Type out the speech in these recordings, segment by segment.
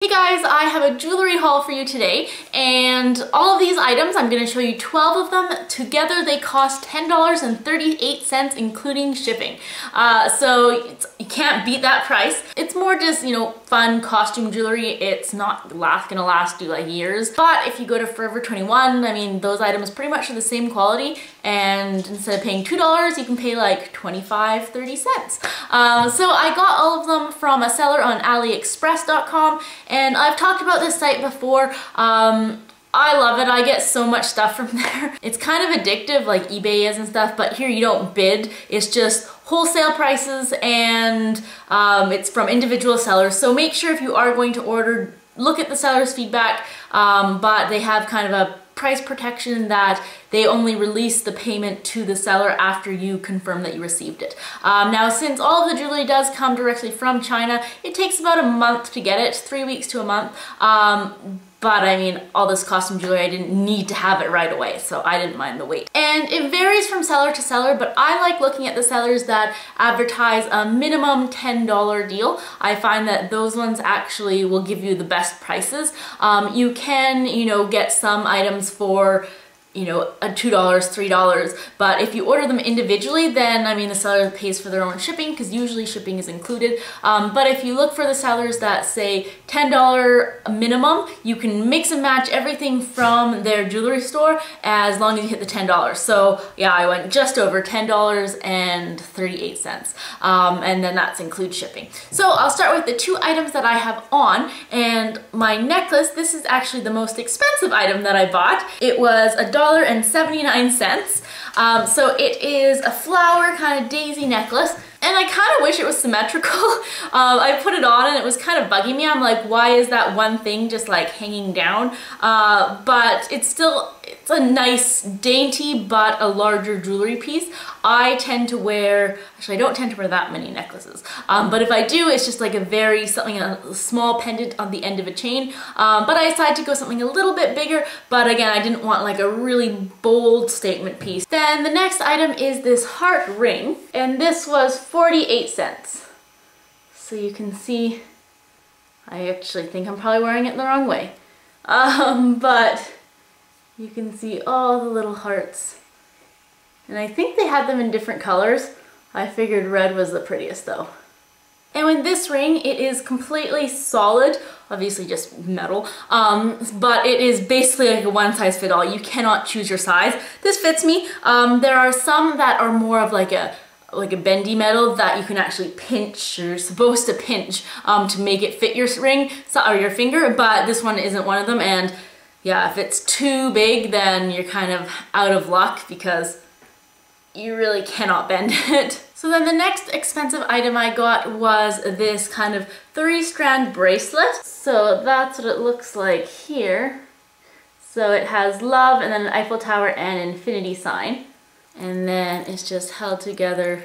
Hey guys, I have a jewelry haul for you today, and all of these items, I'm going to show you 12 of them. Together they cost $10.38 including shipping. So you can't beat that price. It's more just, you know, fun costume jewelry. It's not gonna last you like years. But if you go to Forever 21, I mean, those items pretty much are the same quality, and instead of paying $2, you can pay like 25-30 cents. So I got all of them from a seller on AliExpress.com. And I've talked about this site before. I love it. I get so much stuff from there. It's kind of addictive like eBay is and stuff, but here you don't bid. It's just wholesale prices, and it's from individual sellers. So make sure if you are going to order, look at the seller's feedback, but they have kind of a price protection that they only release the payment to the seller after you confirm that you received it. Now, since all of the jewelry does come directly from China, it takes about a month to get it, 3 weeks to a month. But I mean, all this costume jewelry, I didn't need to have it right away, so I didn't mind the wait. And it varies from seller to seller, but I like looking at the sellers that advertise a minimum $10 deal. I find that those ones actually will give you the best prices. You can, you know, get some items for, you know, $2, $3, but if you order them individually, then I mean the seller pays for their own shipping, because usually shipping is included. But if you look for the sellers that say $10 minimum, you can mix and match everything from their jewelry store as long as you hit the $10. So yeah, I went just over $10.38, and then that includes shipping. So I'll start with the two items that I have on, and my necklace. This is actually the most expensive item that I bought. It was $1.79. So it is a flower kind of daisy necklace, and I kind of wish it was symmetrical. I put it on and it was kind of bugging me. I'm like, why is that one thing just like hanging down? But it's a nice, dainty, but a larger jewelry piece. I tend to wear, actually I don't tend to wear that many necklaces, but if I do, it's just like a small pendant on the end of a chain. But I decided to go something a little bit bigger, but again, I didn't want like a really bold statement piece. Then the next item is this heart ring, and this was 48 cents. So you can see, I actually think I'm probably wearing it the wrong way. But you can see all the little hearts. And I think they had them in different colors. I figured red was the prettiest though. And with this ring, it is completely solid, obviously just metal, but it is basically like a one-size-fits-all. You cannot choose your size. This fits me. There are some that are more of like a bendy metal that you can actually pinch, or you're supposed to pinch to make it fit your ring or your finger, but this one isn't one of them. And yeah, if it's too big, then you're kind of out of luck because you really cannot bend it. So then the next expensive item I got was this kind of 3-strand bracelet. So that's what it looks like here. So it has love and then an Eiffel Tower and an infinity sign. And then it's just held together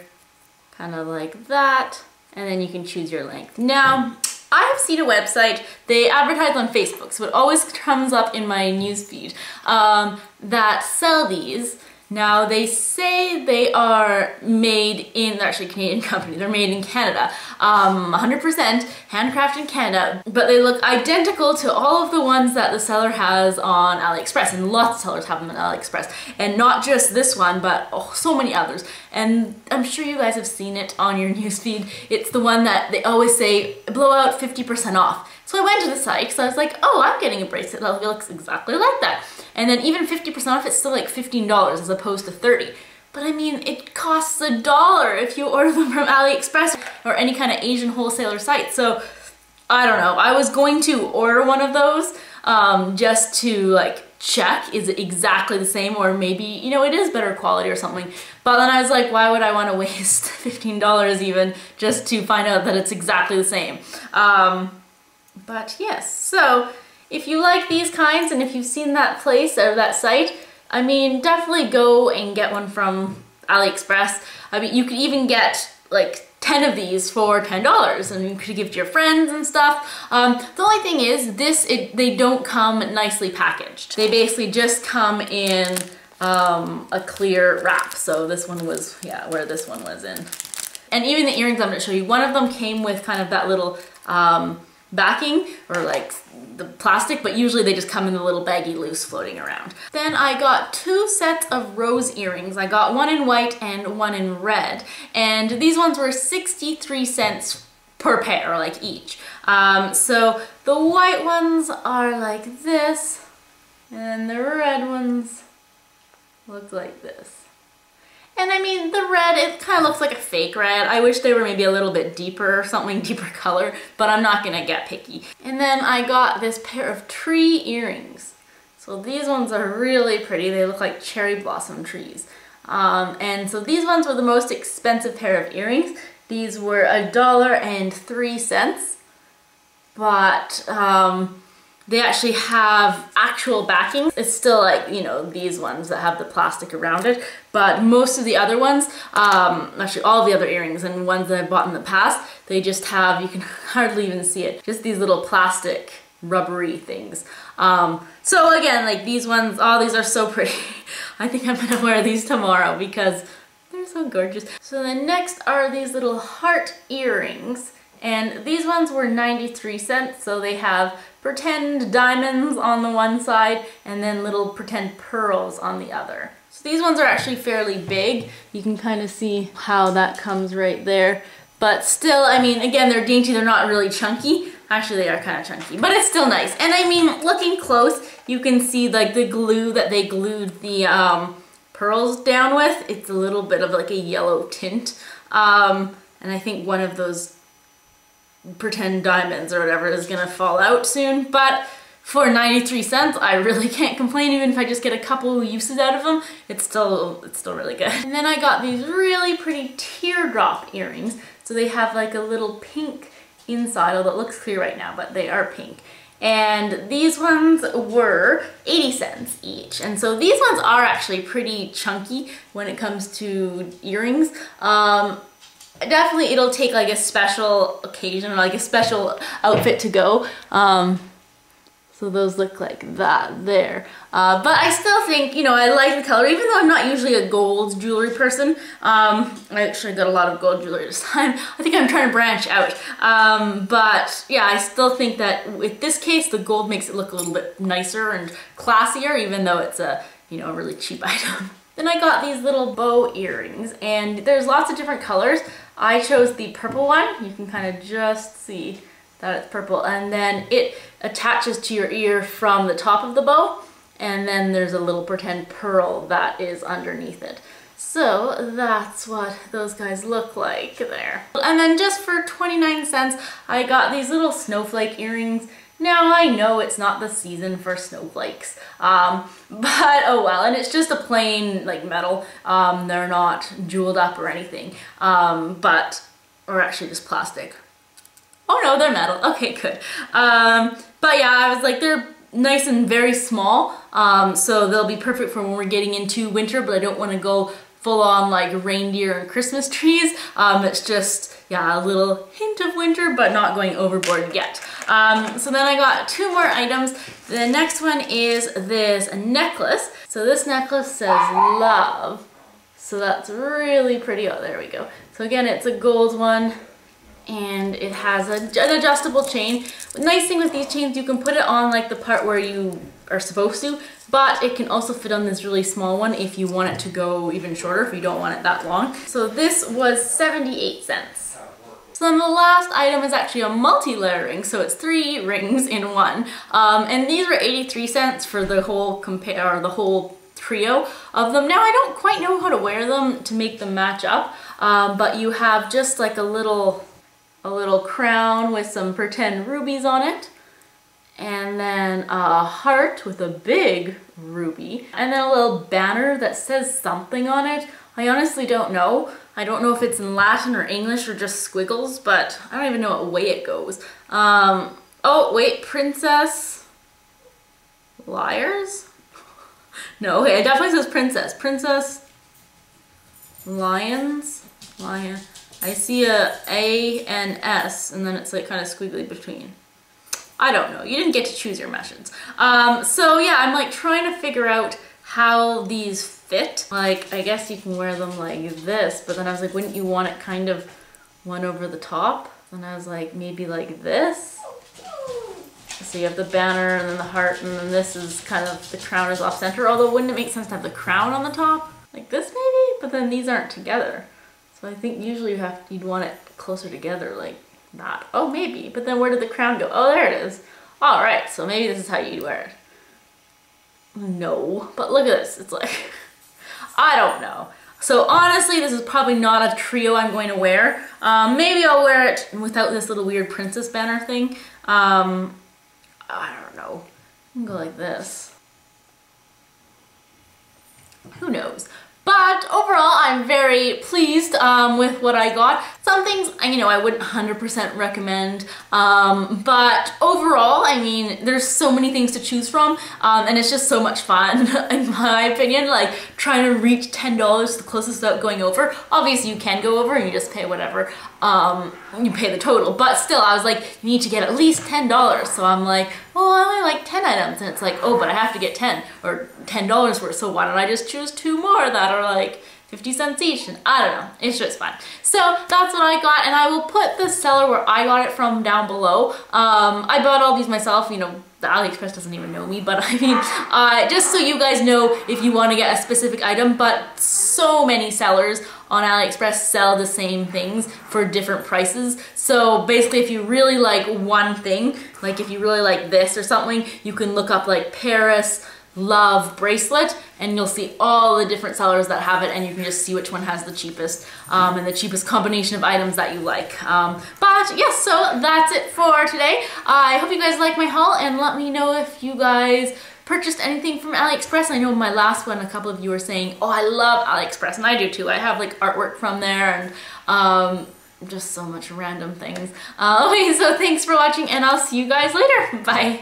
kind of like that. And then you can choose your length. Now, I have seen a website, they advertise on Facebook, so it always comes up in my newsfeed, that sell these. Now they say they are made in, they're actually a Canadian company, they're made in Canada, 100% handcrafted in Canada, but they look identical to all of the ones that the seller has on AliExpress, and lots of sellers have them on AliExpress, and not just this one, but so many others. And I'm sure you guys have seen it on your newsfeed. It's the one that they always say, blow out 50% off. So I went to the site because I was like, oh, I'm getting a bracelet that looks exactly like that. And then even 50% off, it's still like $15 as opposed to $30. But I mean, it costs $1 if you order them from AliExpress or any kind of Asian wholesaler site. So I don't know, I was going to order one of those just to like check, is it exactly the same, or maybe, you know, it is better quality or something. But then I was like, why would I want to waste $15 even just to find out that it's exactly the same? But yes, so if you like these kinds and if you've seen that place or that site, I mean, definitely go and get one from AliExpress. I mean, you could even get like 10 of these for $10 and you could give to your friends and stuff. The only thing is they don't come nicely packaged. They basically just come in a clear wrap. So this one was, yeah, where this one was in. And even the earrings I'm gonna show you, one of them came with kind of that little backing or like the plastic, but usually they just come in the little baggy loose floating around. Then I got 2 sets of rose earrings. I got one in white and one in red, and these ones were 63 cents per pair, like each. So the white ones are like this, and the red ones look like this. And I mean, the red, it kind of looks like a fake red. I wish they were maybe a little bit deeper, something deeper color, but I'm not gonna get picky. And then I got this pair of tree earrings. So these ones are really pretty. They look like cherry blossom trees. And so these ones were the most expensive pair of earrings. These were $1.03, but they actually have actual backing. It's still like, you know, these ones that have the plastic around it, but most of the other ones, actually all the other earrings and ones that I've bought in the past, they just have, you can hardly even see it, just these little plastic rubbery things. So again, like these ones, oh, these are so pretty. I think I'm gonna wear these tomorrow because they're so gorgeous. So then next are these little heart earrings. And these ones were 93 cents, so they have pretend diamonds on the one side and then little pretend pearls on the other. So these ones are actually fairly big. You can kind of see how that comes right there. But still, I mean, again, they're dainty, they're not really chunky. Actually, they are kind of chunky, but it's still nice. And I mean, looking close, you can see like the glue that they glued the pearls down with. It's a little bit of like a yellow tint. And I think one of those pretend diamonds or whatever is gonna fall out soon, but for 93 cents I really can't complain. Even if I just get a couple uses out of them, it's still really good. And then I got these really pretty teardrop earrings. So they have like a little pink inside, although it looks clear right now, but they are pink. And these ones were 80 cents each. And so these ones are actually pretty chunky when it comes to earrings. Definitely it'll take like a special occasion or like a special outfit to go. So those look like that there. But I still think, you know, I like the color, even though I'm not usually a gold jewelry person. I actually got a lot of gold jewelry this time. I think I'm trying to branch out. But yeah, I still think that with this case, the gold makes it look a little bit nicer and classier, even though it's a, you know, a really cheap item. Then I got these little bow earrings, and there's lots of different colors. I chose the purple one. You can kind of just see that it's purple, and then it attaches to your ear from the top of the bow, and then there's a little pretend pearl that is underneath it. So that's what those guys look like there. And then just for 29 cents, I got these little snowflake earrings. Now I know it's not the season for snowflakes, but oh well, and it's just a plain like metal. They're not jeweled up or anything, or actually just plastic. Oh no, they're metal. Okay, good. But yeah, I was like, they're nice and very small, so they'll be perfect for when we're getting into winter, but I don't want to go full on like reindeer and Christmas trees. It's just, yeah, a little hint of winter, but not going overboard yet. So then I got 2 more items. The next one is this necklace. So this necklace says love. So that's really pretty. Oh, there we go. So again, it's a gold one, and it has an adjustable chain. The nice thing with these chains, you can put it on like the part where you are supposed to, but it can also fit on this really small one if you want it to go even shorter, if you don't want it that long. So this was 78 cents. So then the last item is actually a multi-layer ring, so it's 3 rings in one. And these were 83 cents for the whole the whole trio of them. Now I don't quite know how to wear them to make them match up, but you have just like a little crown with some pretend rubies on it, and then a heart with a big ruby, and then a little banner that says something on it. I honestly don't know. I don't know if it's in Latin or English or just squiggles, but I don't even know what way it goes. Oh wait, Princess Liars? No, okay, it definitely says Princess. Princess Lions? Lion. I see a A and S, and then it's like kind of squiggly between. I don't know. You didn't get to choose your meshes. So yeah, I'm like trying to figure out how these fit. Like, I guess you can wear them like this, but then I was like, wouldn't you want it kind of one over the top? And I was like, maybe like this? So you have the banner and then the heart, and then this is kind of, the crown is off center, although wouldn't it make sense to have the crown on the top? Like this maybe? But then these aren't together. So I think usually you'd want it closer together like that. Oh, maybe, but then where did the crown go? Oh, there it is. All right, so maybe this is how you'd wear it. No, but look at this, it's like, I don't know. So honestly, this is probably not a trio I'm going to wear. Maybe I'll wear it without this little weird princess banner thing. I don't know. I can go like this. Who knows? But overall, I'm very pleased with what I got. Some things, you know, I wouldn't 100% recommend, but overall, I mean, there's so many things to choose from, and it's just so much fun, in my opinion, like trying to reach $10 the closest without going over. Obviously, you can go over and you just pay whatever, you pay the total, but still, I was like, you need to get at least $10, so I'm like, well, I only like 10 items, and it's like, oh, but I have to get 10, or $10 worth, so why don't I just choose 2 more that are like 50 cents each, and I don't know, it's just fun. So that's what I got, and I will put the seller where I got it from down below. I bought all these myself, you know, the AliExpress doesn't even know me, but I mean, just so you guys know if you want to get a specific item, but so many sellers on AliExpress sell the same things for different prices. So basically, if you really like one thing, like if you really like this or something, you can look up like Paris Love bracelet, and you'll see all the different sellers that have it, and you can just see which one has the cheapest and the cheapest combination of items that you like. But yes, so that's it for today. I hope you guys like my haul, and let me know if you guys purchased anything from AliExpress. I know in my last one, a couple of you were saying, oh, I love AliExpress, and I do too. I have like artwork from there, and just so much random things. Okay, so thanks for watching, and I'll see you guys later. Bye.